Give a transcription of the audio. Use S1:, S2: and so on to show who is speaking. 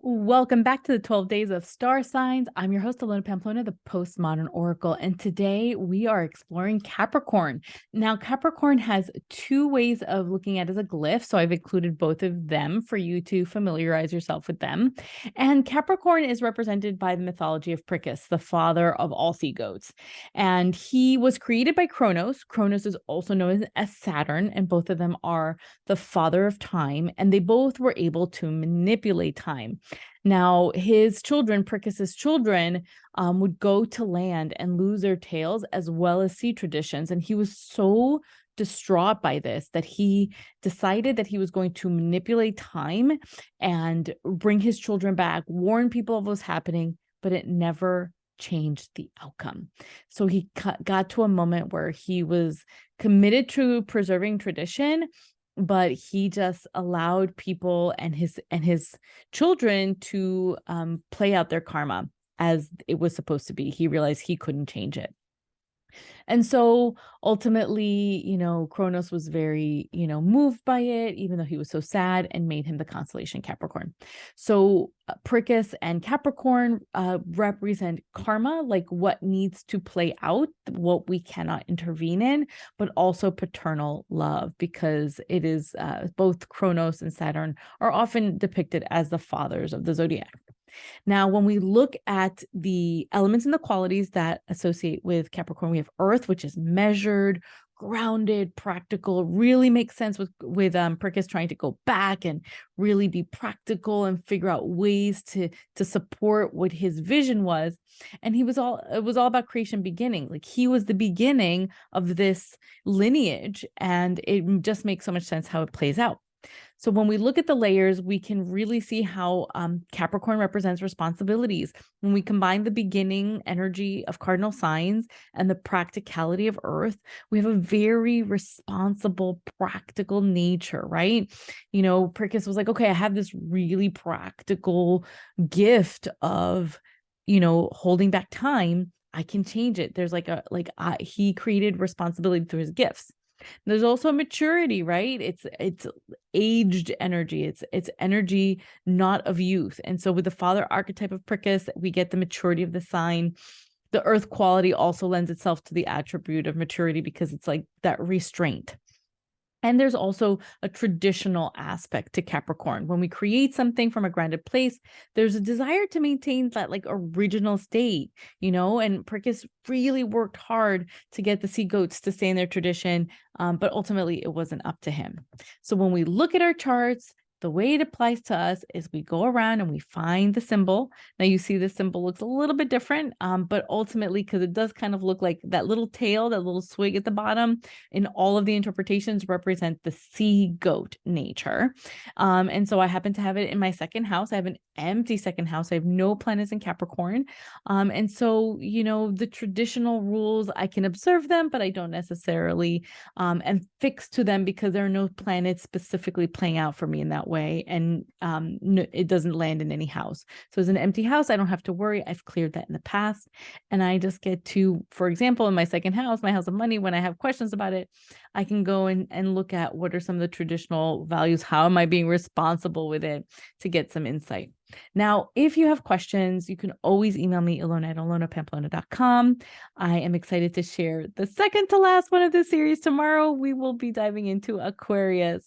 S1: Welcome back to the 12 Days of Star Signs. I'm your host, Alona Pamplona, the Postmodern Oracle, and today we are exploring Capricorn. Now, Capricorn has two ways of looking at it as a glyph, so I've included both of them for you to familiarize yourself with them. And Capricorn is represented by the mythology of Prickis, the father of all sea goats. And he was created by Kronos. Kronos is also known as Saturn, and both of them are the father of time, and they both were able to manipulate time. Now, his children, Prickis's children, would go to land and lose their tails as well as sea traditions. And he was so distraught by this that he decided that he was going to manipulate time and bring his children back, warn people of what's happening, but it never changed the outcome. So he got to a moment where he was committed to preserving tradition, but he just allowed people and his children to play out their karma as it was supposed to be. He realized he couldn't change it. And so ultimately, Kronos was very, moved by it, even though he was so sad, and made him the constellation Capricorn. So Prickis and Capricorn represent karma, like what needs to play out, what we cannot intervene in, but also paternal love, because it is both Kronos and Saturn are often depicted as the fathers of the zodiac. Now, when we look at the elements and the qualities that associate with Capricorn, we have Earth, which is measured, grounded, practical, really makes sense with Prickis trying to go back and really be practical and figure out ways to support what his vision was. And it was all about creation beginning. Like he was the beginning of this lineage, and it just makes so much sense how it plays out. So when we look at the layers, we can really see how Capricorn represents responsibilities. When we combine the beginning energy of cardinal signs and the practicality of Earth, we have a very responsible, practical nature, right? Prickis was like, okay, I have this really practical gift of, holding back time. I can change it. There's he created responsibility through his gifts. There's also maturity, right? It's aged energy. It's energy not of youth. And so with the father archetype of Prickis, we get the maturity of the sign. The earth quality also lends itself to the attribute of maturity because it's like that restraint. And there's also a traditional aspect to Capricorn. When we create something from a grounded place, there's a desire to maintain that like original state, and Prickis really worked hard to get the sea goats to stay in their tradition, but ultimately it wasn't up to him. So when we look at our charts, the way it applies to us is we go around and we find the symbol. Now you see the symbol looks a little bit different, but ultimately, because it does kind of look like that little tail, that little swig at the bottom, in all of the interpretations represent the sea goat nature. And so I happen to have it in my second house. I have an empty second house. I have no planets in Capricorn. And so, the traditional rules, I can observe them, but I don't necessarily am fixed to them because there are no planets specifically playing out for me in that way. And it doesn't land in any house. So as an empty house, I don't have to worry. I've cleared that in the past. And I just get to, for example, in my second house, my house of money, when I have questions about it, I can go and look at what are some of the traditional values. How am I being responsible with it to get some insight? Now, if you have questions, you can always email me, ilona@ilonapamplona.com. I am excited to share the second to last one of this series. Tomorrow, we will be diving into Aquarius.